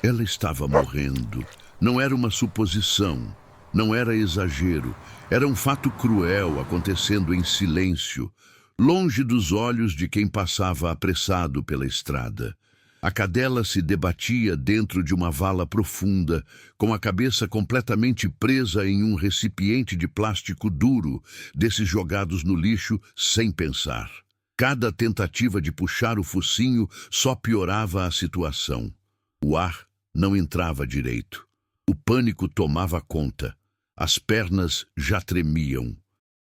Ela estava morrendo. Não era uma suposição, não era exagero. Era um fato cruel acontecendo em silêncio, longe dos olhos de quem passava apressado pela estrada. A cadela se debatia dentro de uma vala profunda, com a cabeça completamente presa em um recipiente de plástico duro, desses jogados no lixo sem pensar. Cada tentativa de puxar o focinho só piorava a situação. O ar não entrava direito. O pânico tomava conta. As pernas já tremiam.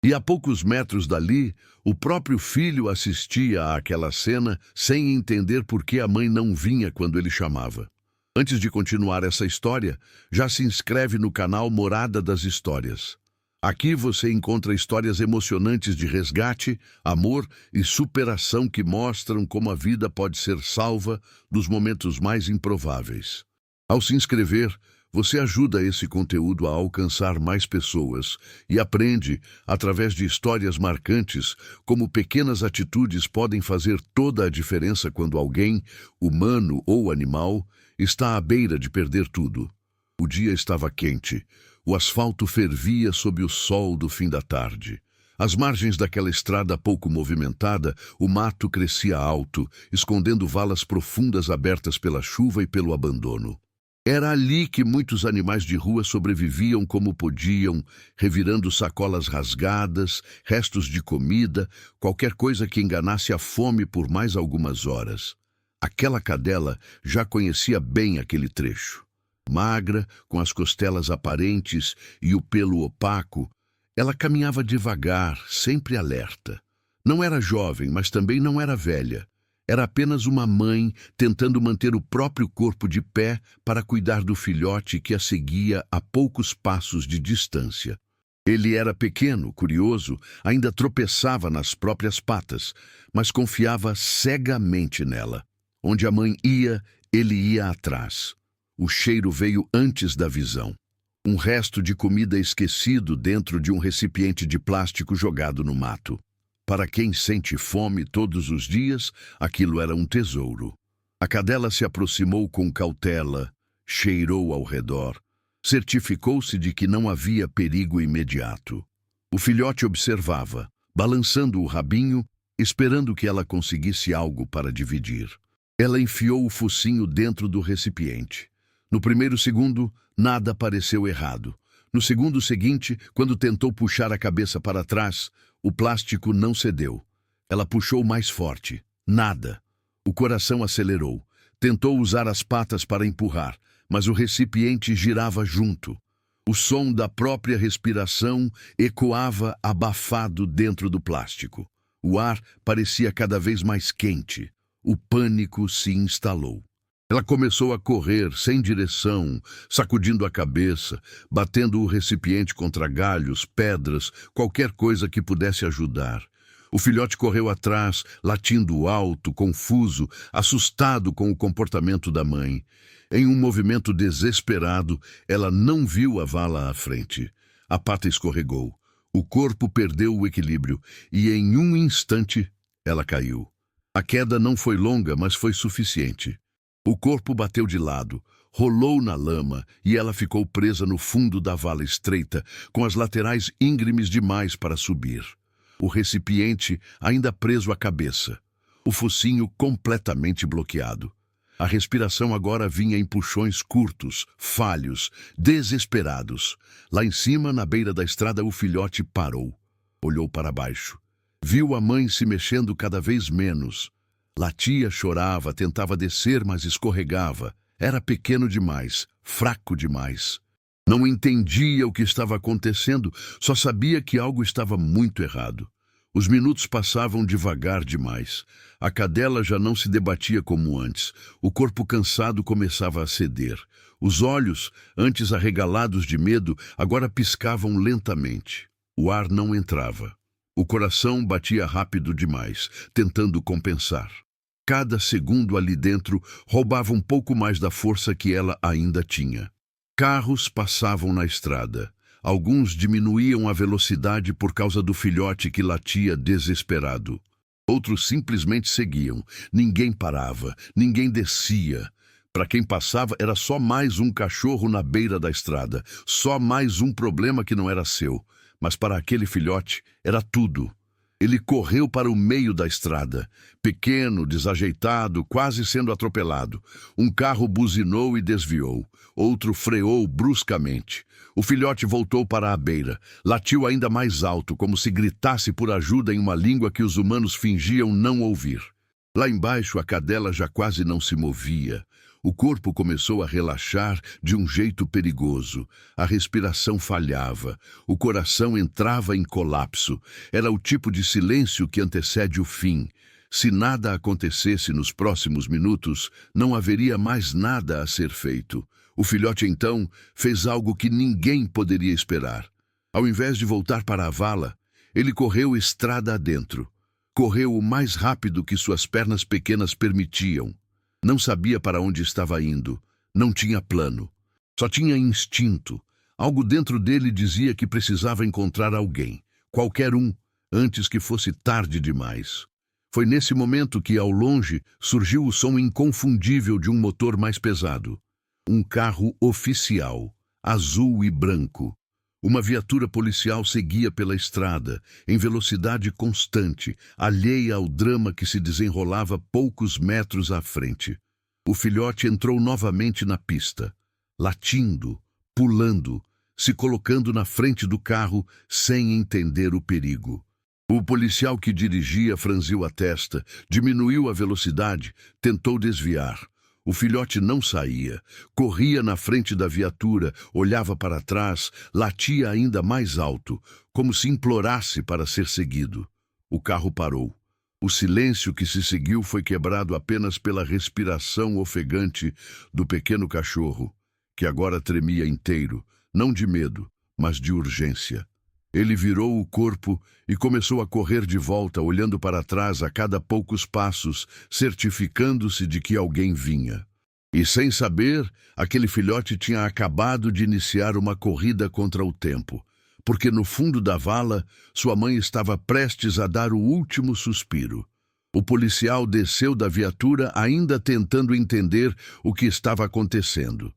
E a poucos metros dali, o próprio filho assistia àquela cena sem entender por que a mãe não vinha quando ele chamava. Antes de continuar essa história, já se inscreve no canal Morada das Histórias. Aqui você encontra histórias emocionantes de resgate, amor e superação que mostram como a vida pode ser salva dos momentos mais improváveis. Ao se inscrever, você ajuda esse conteúdo a alcançar mais pessoas e aprende, através de histórias marcantes, como pequenas atitudes podem fazer toda a diferença quando alguém, humano ou animal, está à beira de perder tudo. O dia estava quente. O asfalto fervia sob o sol do fim da tarde. Às margens daquela estrada pouco movimentada, o mato crescia alto, escondendo valas profundas abertas pela chuva e pelo abandono. Era ali que muitos animais de rua sobreviviam como podiam, revirando sacolas rasgadas, restos de comida, qualquer coisa que enganasse a fome por mais algumas horas. Aquela cadela já conhecia bem aquele trecho. Magra, com as costelas aparentes e o pelo opaco, ela caminhava devagar, sempre alerta. Não era jovem, mas também não era velha. Era apenas uma mãe tentando manter o próprio corpo de pé para cuidar do filhote que a seguia a poucos passos de distância. Ele era pequeno, curioso, ainda tropeçava nas próprias patas, mas confiava cegamente nela. Onde a mãe ia, ele ia atrás. O cheiro veio antes da visão. Um resto de comida esquecido dentro de um recipiente de plástico jogado no mato. Para quem sente fome todos os dias, aquilo era um tesouro. A cadela se aproximou com cautela, cheirou ao redor, certificou-se de que não havia perigo imediato. O filhote observava, balançando o rabinho, esperando que ela conseguisse algo para dividir. Ela enfiou o focinho dentro do recipiente. No primeiro segundo, nada pareceu errado. No segundo seguinte, quando tentou puxar a cabeça para trás, o plástico não cedeu. Ela puxou mais forte. Nada. O coração acelerou. Tentou usar as patas para empurrar, mas o recipiente girava junto. O som da própria respiração ecoava abafado dentro do plástico. O ar parecia cada vez mais quente. O pânico se instalou. Ela começou a correr, sem direção, sacudindo a cabeça, batendo o recipiente contra galhos, pedras, qualquer coisa que pudesse ajudar. O filhote correu atrás, latindo alto, confuso, assustado com o comportamento da mãe. Em um movimento desesperado, ela não viu a vala à frente. A pata escorregou. O corpo perdeu o equilíbrio e, em um instante, ela caiu. A queda não foi longa, mas foi suficiente. O corpo bateu de lado, rolou na lama e ela ficou presa no fundo da vala estreita, com as laterais íngremes demais para subir. O recipiente ainda preso à cabeça, o focinho completamente bloqueado. A respiração agora vinha em puxões curtos, falhos, desesperados. Lá em cima, na beira da estrada, o filhote parou. Olhou para baixo. Viu a mãe se mexendo cada vez menos. Latia, chorava, tentava descer, mas escorregava. Era pequeno demais, fraco demais. Não entendia o que estava acontecendo, só sabia que algo estava muito errado. Os minutos passavam devagar demais. A cadela já não se debatia como antes. O corpo cansado começava a ceder. Os olhos, antes arregalados de medo, agora piscavam lentamente. O ar não entrava. O coração batia rápido demais, tentando compensar. Cada segundo ali dentro roubava um pouco mais da força que ela ainda tinha. Carros passavam na estrada. Alguns diminuíam a velocidade por causa do filhote que latia desesperado. Outros simplesmente seguiam. Ninguém parava, ninguém descia. Para quem passava, era só mais um cachorro na beira da estrada, só mais um problema que não era seu. Mas para aquele filhote, era tudo. Ele correu para o meio da estrada, pequeno, desajeitado, quase sendo atropelado. Um carro buzinou e desviou. Outro freou bruscamente. O filhote voltou para a beira. Latiu ainda mais alto, como se gritasse por ajuda em uma língua que os humanos fingiam não ouvir. Lá embaixo, a cadela já quase não se movia. O corpo começou a relaxar de um jeito perigoso. A respiração falhava. O coração entrava em colapso. Era o tipo de silêncio que antecede o fim. Se nada acontecesse nos próximos minutos, não haveria mais nada a ser feito. O filhote, então, fez algo que ninguém poderia esperar. Ao invés de voltar para a vala, ele correu estrada adentro. Correu o mais rápido que suas pernas pequenas permitiam. Não sabia para onde estava indo. Não tinha plano. Só tinha instinto. Algo dentro dele dizia que precisava encontrar alguém, qualquer um, antes que fosse tarde demais. Foi nesse momento que, ao longe, surgiu o som inconfundível de um motor mais pesado. Um carro oficial, azul e branco. Uma viatura policial seguia pela estrada, em velocidade constante, alheia ao drama que se desenrolava poucos metros à frente. O filhote entrou novamente na pista, latindo, pulando, se colocando na frente do carro sem entender o perigo. O policial que dirigia franziu a testa, diminuiu a velocidade, tentou desviar. O filhote não saía, corria na frente da viatura, olhava para trás, latia ainda mais alto, como se implorasse para ser seguido. O carro parou. O silêncio que se seguiu foi quebrado apenas pela respiração ofegante do pequeno cachorro, que agora tremia inteiro, não de medo, mas de urgência. Ele virou o corpo e começou a correr de volta, olhando para trás a cada poucos passos, certificando-se de que alguém vinha. E sem saber, aquele filhote tinha acabado de iniciar uma corrida contra o tempo, porque no fundo da vala, sua mãe estava prestes a dar o último suspiro. O policial desceu da viatura ainda tentando entender o que estava acontecendo.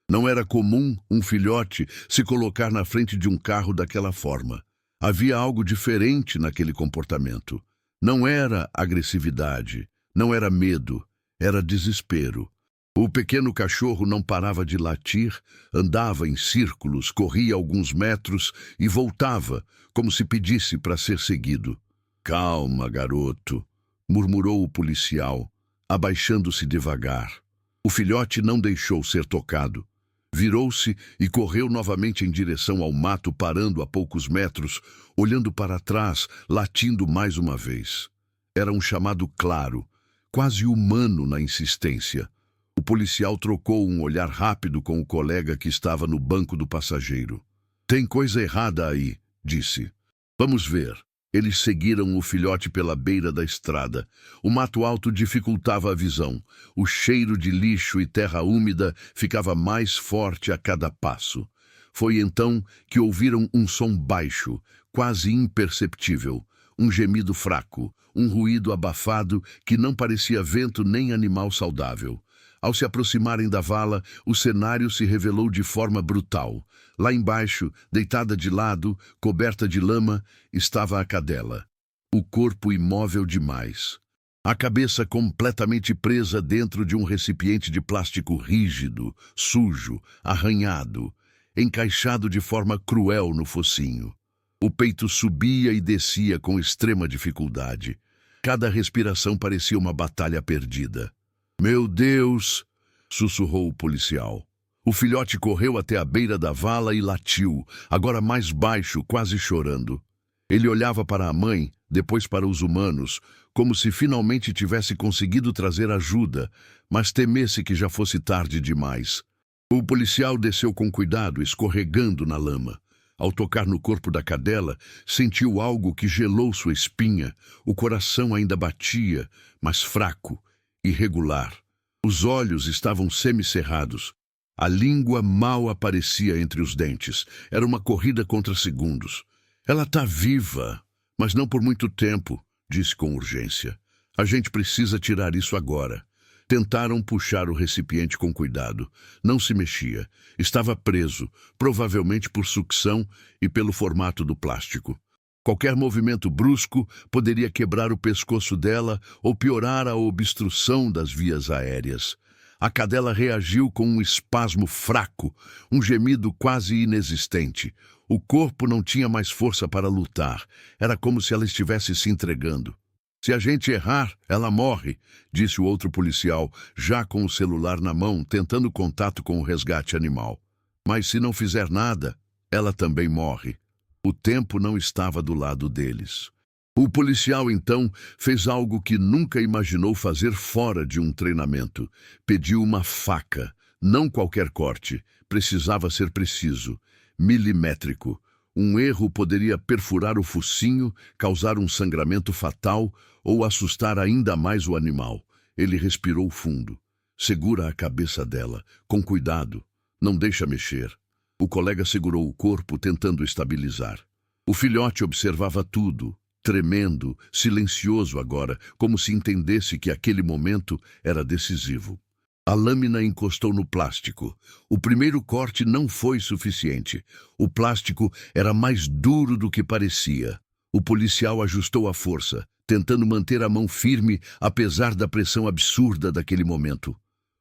Não era comum um filhote se colocar na frente de um carro daquela forma. Havia algo diferente naquele comportamento. Não era agressividade, não era medo, era desespero. O pequeno cachorro não parava de latir, andava em círculos, corria alguns metros e voltava, como se pedisse para ser seguido. "Calma, garoto", murmurou o policial, abaixando-se devagar. O filhote não deixou ser tocado. Virou-se e correu novamente em direção ao mato, parando a poucos metros, olhando para trás, latindo mais uma vez. Era um chamado claro, quase humano na insistência. O policial trocou um olhar rápido com o colega que estava no banco do passageiro. "Tem coisa errada aí", disse. "Vamos ver." Eles seguiram o filhote pela beira da estrada. O mato alto dificultava a visão. O cheiro de lixo e terra úmida ficava mais forte a cada passo. Foi então que ouviram um som baixo, quase imperceptível. Um gemido fraco, um ruído abafado que não parecia vento nem animal saudável. Ao se aproximarem da vala, o cenário se revelou de forma brutal. Lá embaixo, deitada de lado, coberta de lama, estava a cadela. O corpo imóvel demais. A cabeça completamente presa dentro de um recipiente de plástico rígido, sujo, arranhado, encaixado de forma cruel no focinho. O peito subia e descia com extrema dificuldade. Cada respiração parecia uma batalha perdida. "Meu Deus!", sussurrou o policial. O filhote correu até a beira da vala e latiu, agora mais baixo, quase chorando. Ele olhava para a mãe, depois para os humanos, como se finalmente tivesse conseguido trazer ajuda, mas temesse que já fosse tarde demais. O policial desceu com cuidado, escorregando na lama. Ao tocar no corpo da cadela, sentiu algo que gelou sua espinha. O coração ainda batia, mas fraco, irregular. Os olhos estavam semicerrados. A língua mal aparecia entre os dentes. Era uma corrida contra segundos. "Ela está viva, mas não por muito tempo", disse com urgência. "A gente precisa tirar isso agora." Tentaram puxar o recipiente com cuidado. Não se mexia. Estava preso, provavelmente por sucção e pelo formato do plástico. Qualquer movimento brusco poderia quebrar o pescoço dela ou piorar a obstrução das vias aéreas. A cadela reagiu com um espasmo fraco, um gemido quase inexistente. O corpo não tinha mais força para lutar. Era como se ela estivesse se entregando. Se a gente errar, ela morre, disse o outro policial, já com o celular na mão, tentando contato com o resgate animal. Mas se não fizer nada, ela também morre. O tempo não estava do lado deles. O policial, então, fez algo que nunca imaginou fazer fora de um treinamento. Pediu uma faca, não qualquer corte. Precisava ser preciso, milimétrico. Um erro poderia perfurar o focinho, causar um sangramento fatal ou assustar ainda mais o animal. Ele respirou fundo. Segura a cabeça dela, com cuidado. Não deixa mexer. O colega segurou o corpo, tentando estabilizar. O filhote observava tudo, tremendo, silencioso agora, como se entendesse que aquele momento era decisivo. A lâmina encostou no plástico. O primeiro corte não foi suficiente. O plástico era mais duro do que parecia. O policial ajustou a força, tentando manter a mão firme apesar da pressão absurda daquele momento.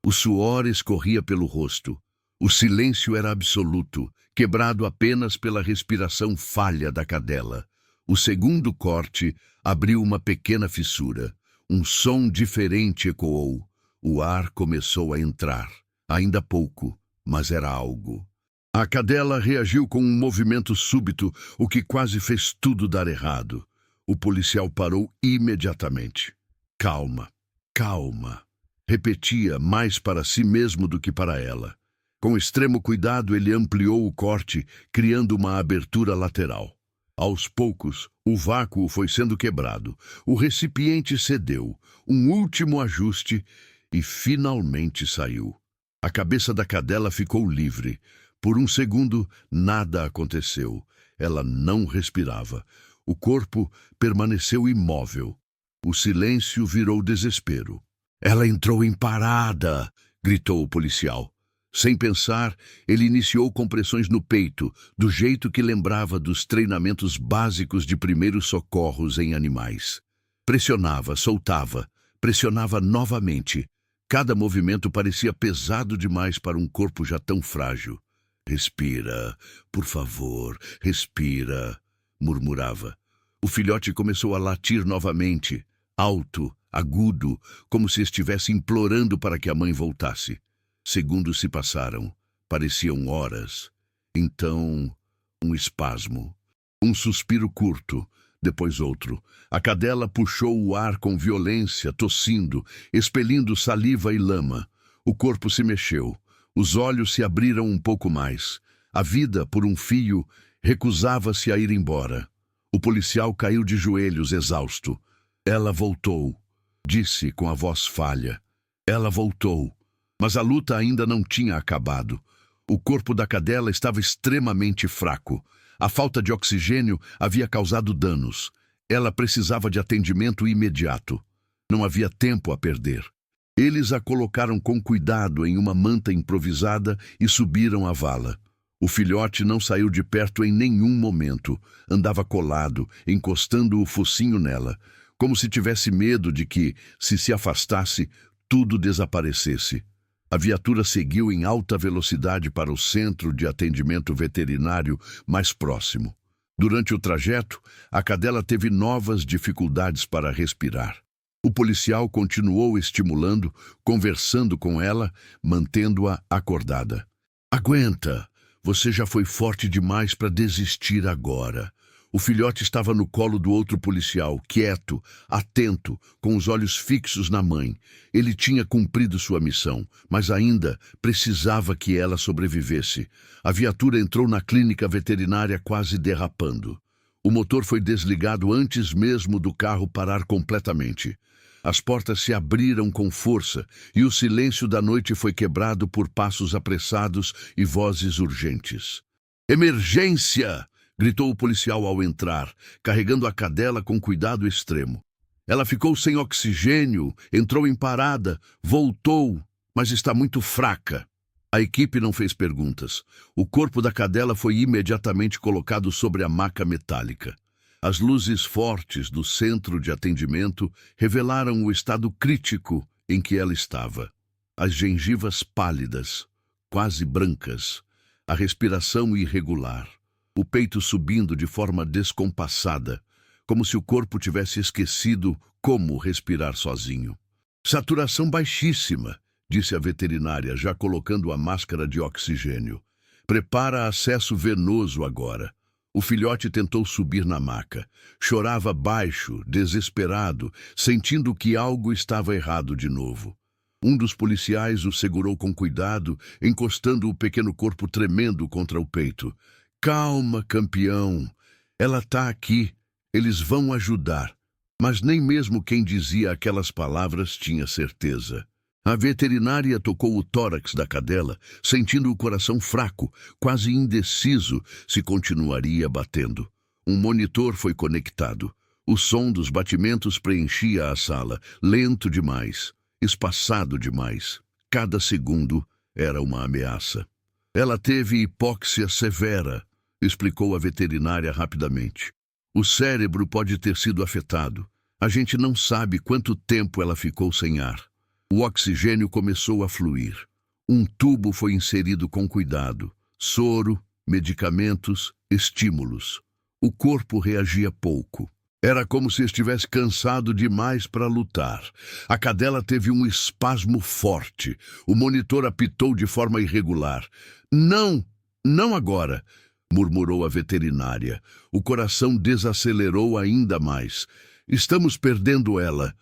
O suor escorria pelo rosto. O silêncio era absoluto, quebrado apenas pela respiração falha da cadela. O segundo corte abriu uma pequena fissura. Um som diferente ecoou. O ar começou a entrar. Ainda pouco, mas era algo. A cadela reagiu com um movimento súbito, o que quase fez tudo dar errado. O policial parou imediatamente. Calma, calma. Repetia mais para si mesmo do que para ela. Com extremo cuidado, ele ampliou o corte, criando uma abertura lateral. Aos poucos, o vácuo foi sendo quebrado. O recipiente cedeu. Um último ajuste e finalmente saiu. A cabeça da cadela ficou livre. Por um segundo, nada aconteceu. Ela não respirava. O corpo permaneceu imóvel. O silêncio virou desespero. Ela entrou em parada, gritou o policial. Sem pensar, ele iniciou compressões no peito, do jeito que lembrava dos treinamentos básicos de primeiros socorros em animais. Pressionava, soltava, pressionava novamente. Cada movimento parecia pesado demais para um corpo já tão frágil. Respira, por favor, respira, murmurava. O filhote começou a latir novamente, alto, agudo, como se estivesse implorando para que a mãe voltasse. Segundos se passaram, pareciam horas. Então, um espasmo. Um suspiro curto, depois outro. A cadela puxou o ar com violência, tossindo, expelindo saliva e lama. O corpo se mexeu. Os olhos se abriram um pouco mais. A vida, por um fio, recusava-se a ir embora. O policial caiu de joelhos, exausto. Ela voltou, disse com a voz falha. Ela voltou. Mas a luta ainda não tinha acabado. O corpo da cadela estava extremamente fraco. A falta de oxigênio havia causado danos. Ela precisava de atendimento imediato. Não havia tempo a perder. Eles a colocaram com cuidado em uma manta improvisada e subiram a vala. O filhote não saiu de perto em nenhum momento. Andava colado, encostando o focinho nela, como se tivesse medo de que, se afastasse, tudo desaparecesse. A viatura seguiu em alta velocidade para o centro de atendimento veterinário mais próximo. Durante o trajeto, a cadela teve novas dificuldades para respirar. O policial continuou estimulando, conversando com ela, mantendo-a acordada. Aguenta! Você já foi forte demais para desistir agora. O filhote estava no colo do outro policial, quieto, atento, com os olhos fixos na mãe. Ele tinha cumprido sua missão, mas ainda precisava que ela sobrevivesse. A viatura entrou na clínica veterinária quase derrapando. O motor foi desligado antes mesmo do carro parar completamente. As portas se abriram com força e o silêncio da noite foi quebrado por passos apressados e vozes urgentes. Emergência! Gritou o policial ao entrar, carregando a cadela com cuidado extremo. Ela ficou sem oxigênio, entrou em parada, voltou, mas está muito fraca. A equipe não fez perguntas. O corpo da cadela foi imediatamente colocado sobre a maca metálica. As luzes fortes do centro de atendimento revelaram o estado crítico em que ela estava. As gengivas pálidas, quase brancas, a respiração irregular, o peito subindo de forma descompassada, como se o corpo tivesse esquecido como respirar sozinho. Saturação baixíssima, disse a veterinária, já colocando a máscara de oxigênio. Prepara acesso venoso agora. O filhote tentou subir na maca. Chorava baixo, desesperado, sentindo que algo estava errado de novo. Um dos policiais o segurou com cuidado, encostando o pequeno corpo tremendo contra o peito. Calma, campeão. Ela está aqui. Eles vão ajudar. Mas nem mesmo quem dizia aquelas palavras tinha certeza. A veterinária tocou o tórax da cadela, sentindo o coração fraco, quase indeciso se continuaria batendo. Um monitor foi conectado. O som dos batimentos preenchia a sala, lento demais, espaçado demais. Cada segundo era uma ameaça. Ela teve hipóxia severa, explicou a veterinária rapidamente. O cérebro pode ter sido afetado. A gente não sabe quanto tempo ela ficou sem ar. O oxigênio começou a fluir. Um tubo foi inserido com cuidado. Soro, medicamentos, estímulos. O corpo reagia pouco. Era como se estivesse cansado demais para lutar. A cadela teve um espasmo forte. O monitor apitou de forma irregular. Não, não agora, murmurou a veterinária. O coração desacelerou ainda mais. Estamos perdendo ela.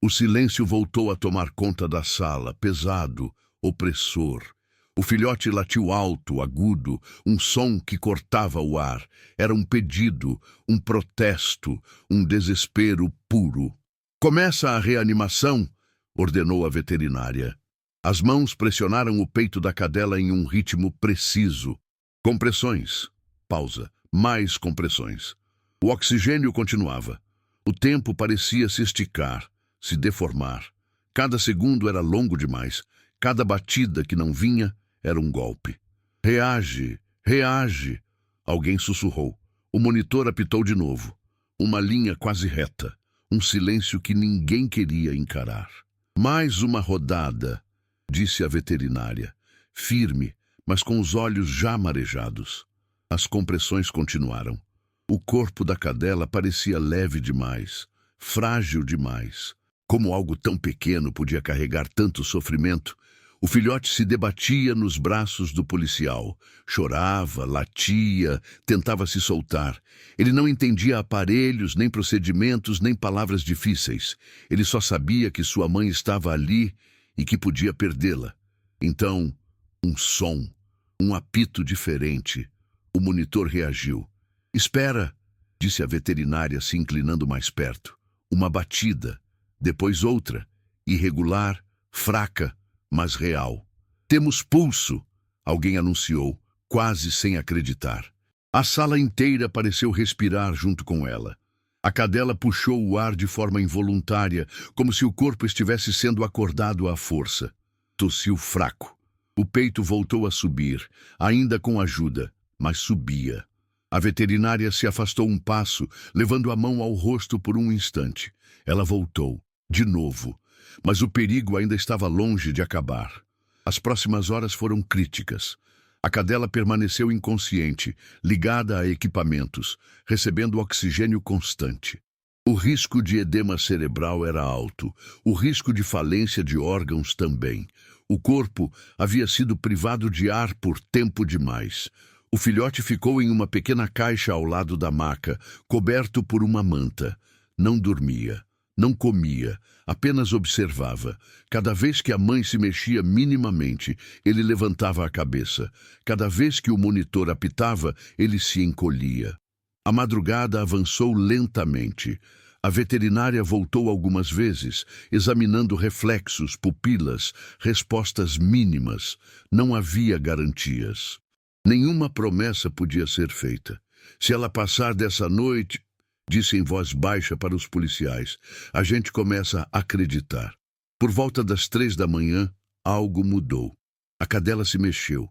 O silêncio voltou a tomar conta da sala, pesado, opressor. O filhote latiu alto, agudo, um som que cortava o ar. Era um pedido, um protesto, um desespero puro. Começa a reanimação, ordenou a veterinária. As mãos pressionaram o peito da cadela em um ritmo preciso. Compressões. Pausa. Mais compressões. O oxigênio continuava. O tempo parecia se esticar, se deformar. Cada segundo era longo demais. Cada batida que não vinha era um golpe. Reage, reage. Alguém sussurrou. O monitor apitou de novo. Uma linha quase reta. Um silêncio que ninguém queria encarar. Mais uma rodada, disse a veterinária. Firme, mas com os olhos já marejados. As compressões continuaram. O corpo da cadela parecia leve demais, frágil demais. Como algo tão pequeno podia carregar tanto sofrimento? O filhote se debatia nos braços do policial. Chorava, latia, tentava se soltar. Ele não entendia aparelhos, nem procedimentos, nem palavras difíceis. Ele só sabia que sua mãe estava ali e que podia perdê-la. Então, um som, um apito diferente. O monitor reagiu. Espera, disse a veterinária, se inclinando mais perto. Uma batida. Depois outra, irregular, fraca, mas real. Temos pulso, alguém anunciou, quase sem acreditar. A sala inteira pareceu respirar junto com ela. A cadela puxou o ar de forma involuntária, como se o corpo estivesse sendo acordado à força. Tossiu fraco. O peito voltou a subir, ainda com ajuda, mas subia. A veterinária se afastou um passo, levando a mão ao rosto por um instante. Ela voltou. De novo, mas o perigo ainda estava longe de acabar. As próximas horas foram críticas. A cadela permaneceu inconsciente, ligada a equipamentos, recebendo oxigênio constante. O risco de edema cerebral era alto, o risco de falência de órgãos também. O corpo havia sido privado de ar por tempo demais. O filhote ficou em uma pequena caixa ao lado da maca, coberto por uma manta. Não dormia. Não comia, apenas observava. Cada vez que a mãe se mexia minimamente, ele levantava a cabeça. Cada vez que o monitor apitava, ele se encolhia. A madrugada avançou lentamente. A veterinária voltou algumas vezes, examinando reflexos, pupilas, respostas mínimas. Não havia garantias. Nenhuma promessa podia ser feita. Se ela passar dessa noite... disse em voz baixa para os policiais. A gente começa a acreditar. Por volta das 3 da manhã, algo mudou. A cadela se mexeu.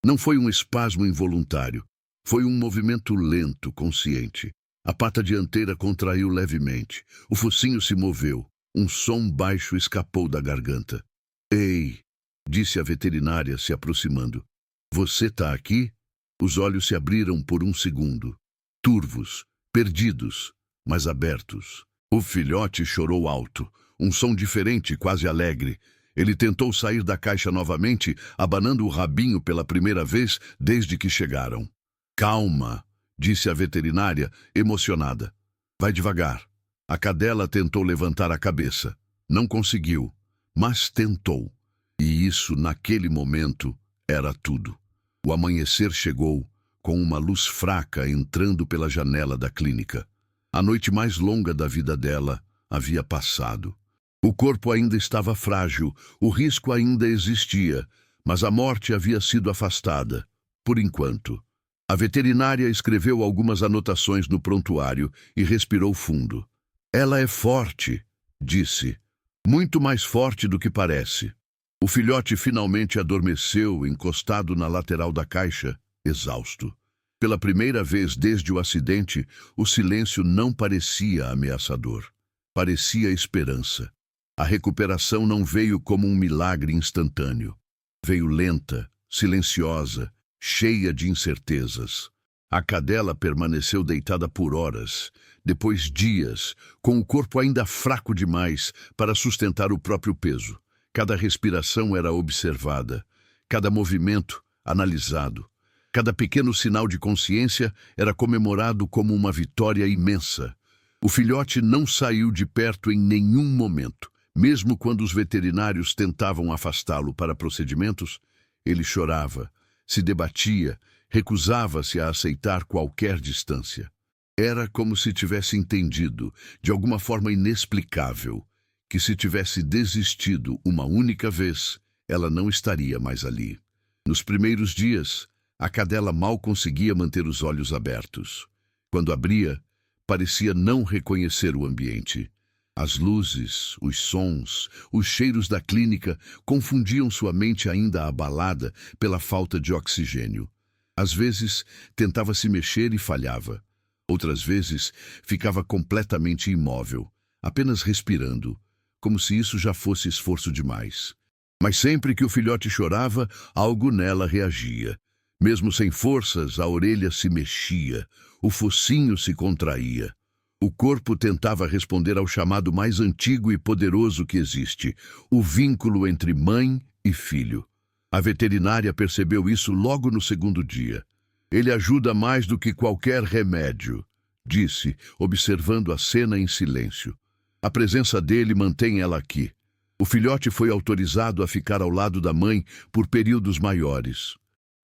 Não foi um espasmo involuntário. Foi um movimento lento, consciente. A pata dianteira contraiu levemente. O focinho se moveu. Um som baixo escapou da garganta. Ei, disse a veterinária, se aproximando. Você está aqui? Os olhos se abriram por um segundo. Turvos, perdidos, mas abertos. O filhote chorou alto. Um som diferente, quase alegre. Ele tentou sair da caixa novamente, abanando o rabinho pela primeira vez desde que chegaram. Calma, disse a veterinária, emocionada. Vai devagar. A cadela tentou levantar a cabeça. Não conseguiu, mas tentou. E isso, naquele momento, era tudo. O amanhecer chegou, com uma luz fraca entrando pela janela da clínica. A noite mais longa da vida dela havia passado. O corpo ainda estava frágil, o risco ainda existia, mas a morte havia sido afastada, por enquanto. A veterinária escreveu algumas anotações no prontuário e respirou fundo. Ela é forte, disse. Muito mais forte do que parece. O filhote finalmente adormeceu, encostado na lateral da caixa, exausto. Pela primeira vez desde o acidente, o silêncio não parecia ameaçador. Parecia esperança. A recuperação não veio como um milagre instantâneo. Veio lenta, silenciosa, cheia de incertezas. A cadela permaneceu deitada por horas, depois dias, com o corpo ainda fraco demais para sustentar o próprio peso. Cada respiração era observada, cada movimento analisado. Cada pequeno sinal de consciência era comemorado como uma vitória imensa. O filhote não saiu de perto em nenhum momento. Mesmo quando os veterinários tentavam afastá-lo para procedimentos, ele chorava, se debatia, recusava-se a aceitar qualquer distância. Era como se tivesse entendido, de alguma forma inexplicável, que se tivesse desistido uma única vez, ela não estaria mais ali. Nos primeiros dias, a cadela mal conseguia manter os olhos abertos. Quando abria, parecia não reconhecer o ambiente. As luzes, os sons, os cheiros da clínica confundiam sua mente ainda abalada pela falta de oxigênio. Às vezes, tentava se mexer e falhava. Outras vezes, ficava completamente imóvel, apenas respirando, como se isso já fosse esforço demais. Mas sempre que o filhote chorava, algo nela reagia. Mesmo sem forças, a orelha se mexia, o focinho se contraía. O corpo tentava responder ao chamado mais antigo e poderoso que existe, o vínculo entre mãe e filho. A veterinária percebeu isso logo no segundo dia. Ele ajuda mais do que qualquer remédio, disse, observando a cena em silêncio. A presença dele mantém ela aqui. O filhote foi autorizado a ficar ao lado da mãe por períodos maiores.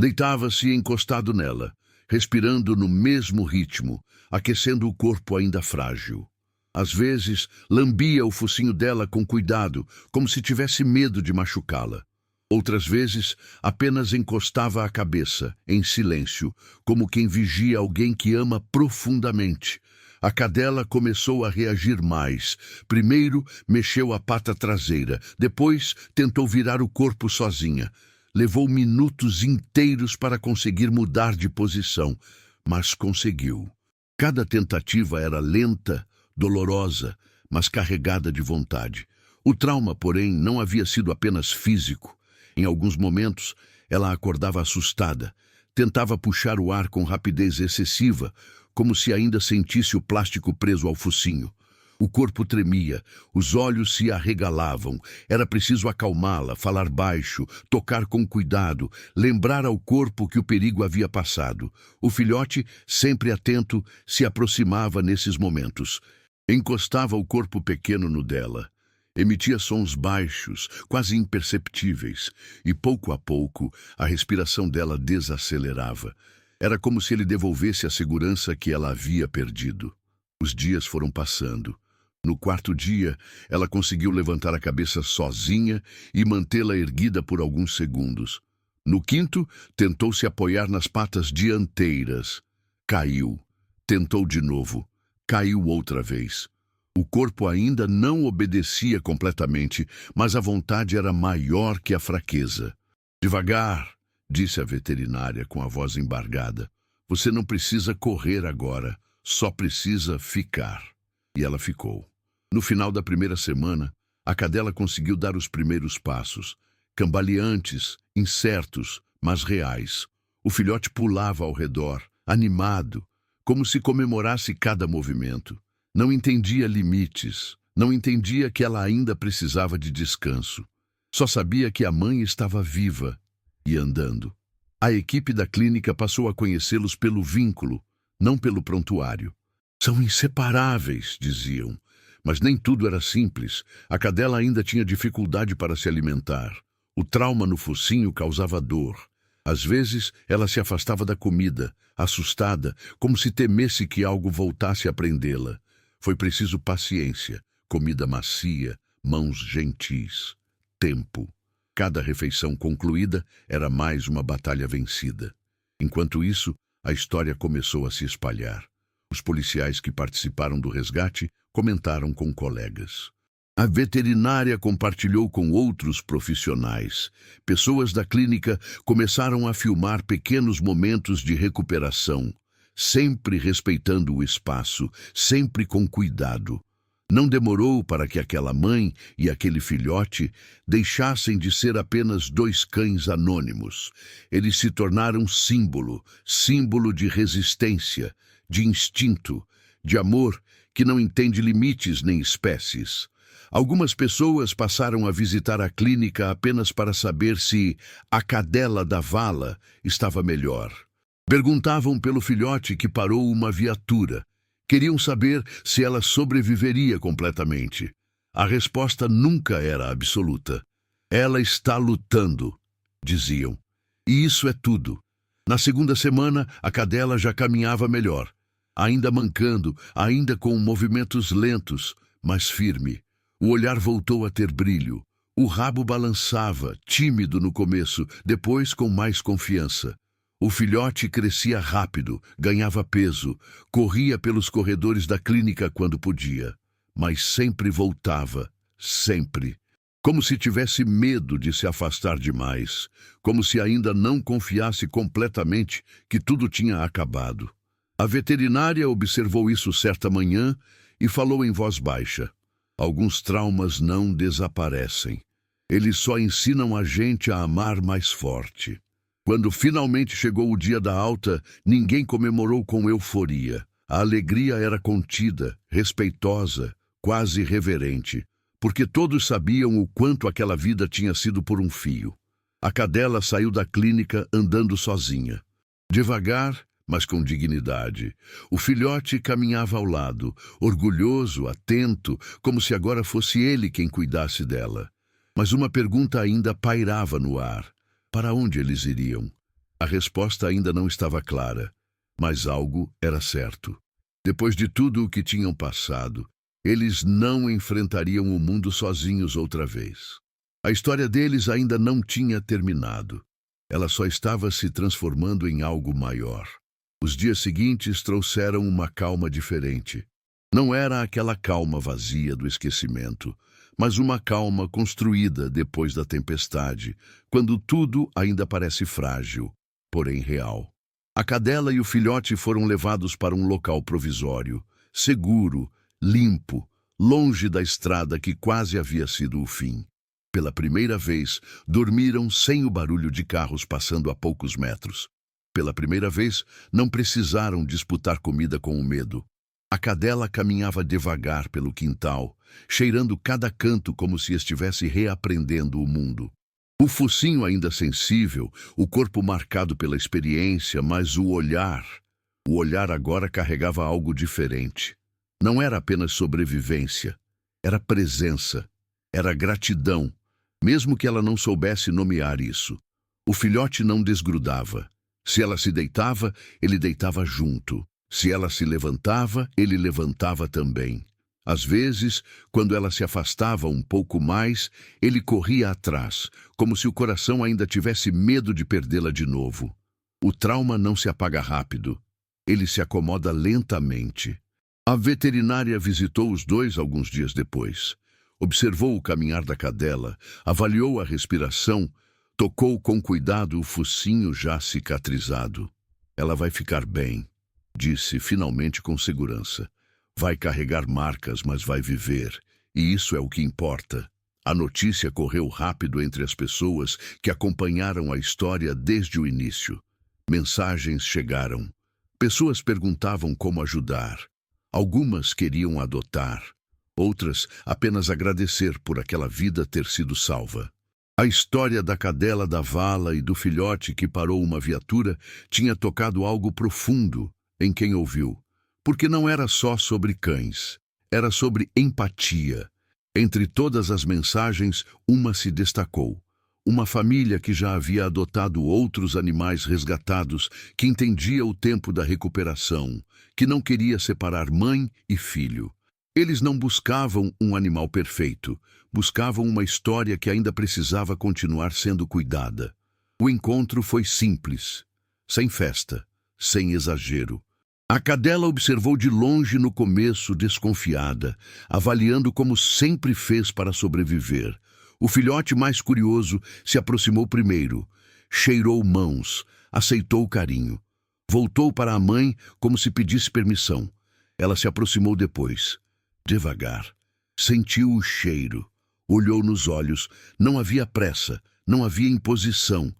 Deitava-se encostado nela, respirando no mesmo ritmo, aquecendo o corpo ainda frágil. Às vezes, lambia o focinho dela com cuidado, como se tivesse medo de machucá-la. Outras vezes, apenas encostava a cabeça, em silêncio, como quem vigia alguém que ama profundamente. A cadela começou a reagir mais. Primeiro, mexeu a pata traseira. Depois, tentou virar o corpo sozinha. Levou minutos inteiros para conseguir mudar de posição, mas conseguiu. Cada tentativa era lenta, dolorosa, mas carregada de vontade. O trauma, porém, não havia sido apenas físico. Em alguns momentos, ela acordava assustada. Tentava puxar o ar com rapidez excessiva, como se ainda sentisse o plástico preso ao focinho. O corpo tremia, os olhos se arregalavam. Era preciso acalmá-la, falar baixo, tocar com cuidado, lembrar ao corpo que o perigo havia passado. O filhote, sempre atento, se aproximava nesses momentos. Encostava o corpo pequeno no dela. Emitia sons baixos, quase imperceptíveis, e pouco a pouco a respiração dela desacelerava. Era como se ele devolvesse a segurança que ela havia perdido. Os dias foram passando. No quarto dia, ela conseguiu levantar a cabeça sozinha e mantê-la erguida por alguns segundos. No quinto, tentou se apoiar nas patas dianteiras. Caiu. Tentou de novo. Caiu outra vez. O corpo ainda não obedecia completamente, mas a vontade era maior que a fraqueza. Devagar, disse a veterinária com a voz embargada. Você não precisa correr agora, só precisa ficar. E ela ficou. No final da primeira semana, a cadela conseguiu dar os primeiros passos, cambaleantes, incertos, mas reais. O filhote pulava ao redor, animado, como se comemorasse cada movimento. Não entendia limites, não entendia que ela ainda precisava de descanso. Só sabia que a mãe estava viva e andando. A equipe da clínica passou a conhecê-los pelo vínculo, não pelo prontuário. São inseparáveis, diziam. Mas nem tudo era simples. A cadela ainda tinha dificuldade para se alimentar. O trauma no focinho causava dor. Às vezes, ela se afastava da comida, assustada, como se temesse que algo voltasse a prendê-la. Foi preciso paciência, comida macia, mãos gentis, tempo. Cada refeição concluída era mais uma batalha vencida. Enquanto isso, a história começou a se espalhar. Os policiais que participaram do resgate comentaram com colegas. A veterinária compartilhou com outros profissionais. Pessoas da clínica começaram a filmar pequenos momentos de recuperação, sempre respeitando o espaço, sempre com cuidado. Não demorou para que aquela mãe e aquele filhote deixassem de ser apenas dois cães anônimos. Eles se tornaram símbolo de resistência, de instinto, de amor que não entende limites nem espécies. Algumas pessoas passaram a visitar a clínica apenas para saber se a cadela da vala estava melhor. Perguntavam pelo filhote que parou uma viatura. Queriam saber se ela sobreviveria completamente. A resposta nunca era absoluta. Ela está lutando, diziam. E isso é tudo. Na segunda semana, a cadela já caminhava melhor. Ainda mancando, ainda com movimentos lentos, mas firme. O olhar voltou a ter brilho. O rabo balançava, tímido no começo, depois com mais confiança. O filhote crescia rápido, ganhava peso, corria pelos corredores da clínica quando podia. Mas sempre voltava, sempre. Como se tivesse medo de se afastar demais, como se ainda não confiasse completamente que tudo tinha acabado. A veterinária observou isso certa manhã e falou em voz baixa. Alguns traumas não desaparecem. Eles só ensinam a gente a amar mais forte. Quando finalmente chegou o dia da alta, ninguém comemorou com euforia. A alegria era contida, respeitosa, quase reverente, porque todos sabiam o quanto aquela vida tinha sido por um fio. A cadela saiu da clínica andando sozinha. Devagar, mas com dignidade. O filhote caminhava ao lado, orgulhoso, atento, como se agora fosse ele quem cuidasse dela. Mas uma pergunta ainda pairava no ar. Para onde eles iriam? A resposta ainda não estava clara, mas algo era certo. Depois de tudo o que tinham passado, eles não enfrentariam o mundo sozinhos outra vez. A história deles ainda não tinha terminado. Ela só estava se transformando em algo maior. Os dias seguintes trouxeram uma calma diferente. Não era aquela calma vazia do esquecimento, mas uma calma construída depois da tempestade, quando tudo ainda parece frágil, porém real. A cadela e o filhote foram levados para um local provisório, seguro, limpo, longe da estrada que quase havia sido o fim. Pela primeira vez, dormiram sem o barulho de carros passando a poucos metros. Pela primeira vez, não precisaram disputar comida com o medo. A cadela caminhava devagar pelo quintal, cheirando cada canto como se estivesse reaprendendo o mundo. O focinho ainda sensível, o corpo marcado pela experiência, mas o olhar agora carregava algo diferente. Não era apenas sobrevivência, era presença, era gratidão, mesmo que ela não soubesse nomear isso. O filhote não desgrudava. Se ela se deitava, ele deitava junto. Se ela se levantava, ele levantava também. Às vezes, quando ela se afastava um pouco mais, ele corria atrás, como se o coração ainda tivesse medo de perdê-la de novo. O trauma não se apaga rápido. Ele se acomoda lentamente. A veterinária visitou os dois alguns dias depois. Observou o caminhar da cadela, avaliou a respiração, tocou com cuidado o focinho já cicatrizado. Ela vai ficar bem, disse finalmente com segurança. Vai carregar marcas, mas vai viver, e isso é o que importa. A notícia correu rápido entre as pessoas que acompanharam a história desde o início. Mensagens chegaram. Pessoas perguntavam como ajudar. Algumas queriam adotar. Outras apenas agradecer por aquela vida ter sido salva. A história da cadela da vala e do filhote que parou uma viatura tinha tocado algo profundo em quem ouviu. Porque não era só sobre cães, era sobre empatia. Entre todas as mensagens, uma se destacou. Uma família que já havia adotado outros animais resgatados, que entendia o tempo da recuperação, que não queria separar mãe e filho. Eles não buscavam um animal perfeito, buscavam uma história que ainda precisava continuar sendo cuidada. O encontro foi simples, sem festa, sem exagero. A cadela observou de longe no começo, desconfiada, avaliando como sempre fez para sobreviver. O filhote mais curioso se aproximou primeiro, cheirou mãos, aceitou o carinho. Voltou para a mãe como se pedisse permissão. Ela se aproximou depois, devagar. Sentiu o cheiro, olhou nos olhos. Não havia pressa, não havia imposição.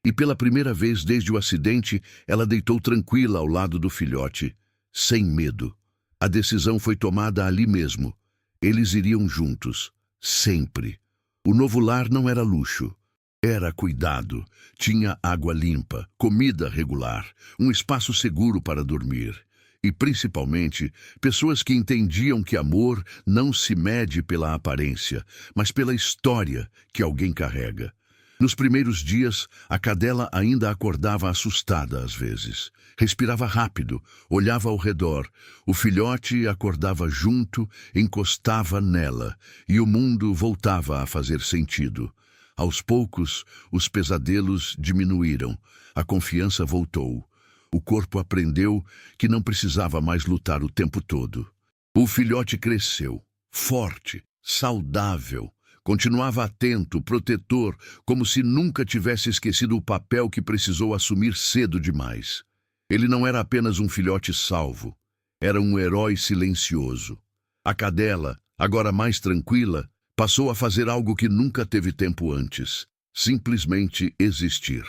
E pela primeira vez desde o acidente, ela deitou tranquila ao lado do filhote, sem medo. A decisão foi tomada ali mesmo. Eles iriam juntos, sempre. O novo lar não era luxo. Era cuidado. Tinha água limpa, comida regular, um espaço seguro para dormir. E, principalmente, pessoas que entendiam que amor não se mede pela aparência, mas pela história que alguém carrega. Nos primeiros dias, a cadela ainda acordava assustada às vezes. Respirava rápido, olhava ao redor. O filhote acordava junto, encostava nela, e o mundo voltava a fazer sentido. Aos poucos, os pesadelos diminuíram, a confiança voltou. O corpo aprendeu que não precisava mais lutar o tempo todo. O filhote cresceu, forte, saudável. Continuava atento, protetor, como se nunca tivesse esquecido o papel que precisou assumir cedo demais. Ele não era apenas um filhote salvo, era um herói silencioso. A cadela, agora mais tranquila, passou a fazer algo que nunca teve tempo antes. Simplesmente existir,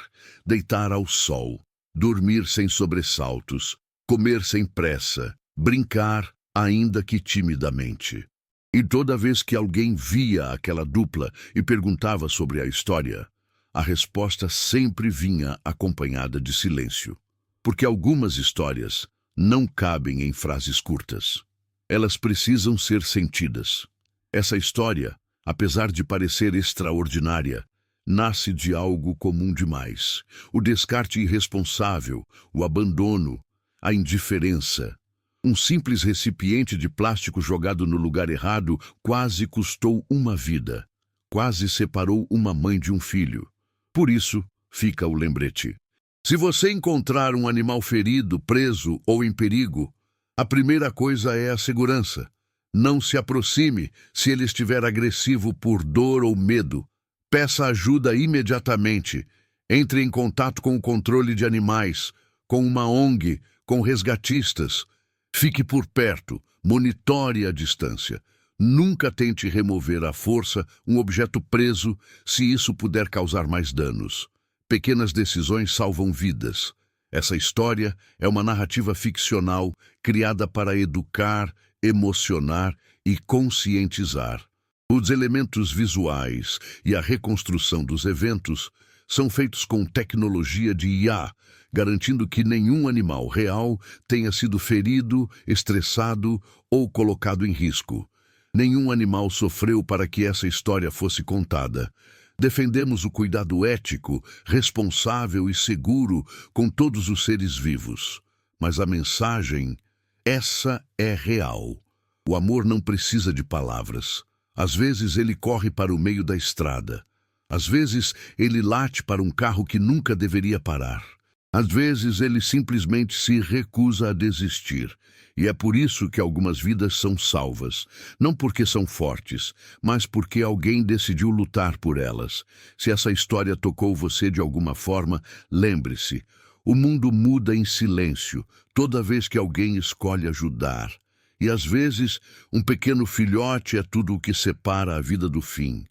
deitar ao sol, dormir sem sobressaltos, comer sem pressa, brincar, ainda que timidamente. E toda vez que alguém via aquela dupla e perguntava sobre a história, a resposta sempre vinha acompanhada de silêncio. Porque algumas histórias não cabem em frases curtas. Elas precisam ser sentidas. Essa história, apesar de parecer extraordinária, nasce de algo comum demais. O descarte irresponsável, o abandono, a indiferença. Um simples recipiente de plástico jogado no lugar errado quase custou uma vida. Quase separou uma mãe de um filho. Por isso, fica o lembrete. Se você encontrar um animal ferido, preso ou em perigo, a primeira coisa é a segurança. Não se aproxime se ele estiver agressivo por dor ou medo. Peça ajuda imediatamente. Entre em contato com o controle de animais, com uma ONG, com resgatistas. Fique por perto, monitore a distância. Nunca tente remover à força um objeto preso se isso puder causar mais danos. Pequenas decisões salvam vidas. Essa história é uma narrativa ficcional criada para educar, emocionar e conscientizar. Os elementos visuais e a reconstrução dos eventos são feitos com tecnologia de IA, garantindo que nenhum animal real tenha sido ferido, estressado ou colocado em risco. Nenhum animal sofreu para que essa história fosse contada. Defendemos o cuidado ético, responsável e seguro com todos os seres vivos. Mas a mensagem, essa é real. O amor não precisa de palavras. Às vezes ele corre para o meio da estrada. Às vezes ele late para um carro que nunca deveria parar. Às vezes ele simplesmente se recusa a desistir. E é por isso que algumas vidas são salvas. Não porque são fortes, mas porque alguém decidiu lutar por elas. Se essa história tocou você de alguma forma, lembre-se: o mundo muda em silêncio toda vez que alguém escolhe ajudar. E às vezes, um pequeno filhote é tudo o que separa a vida do fim.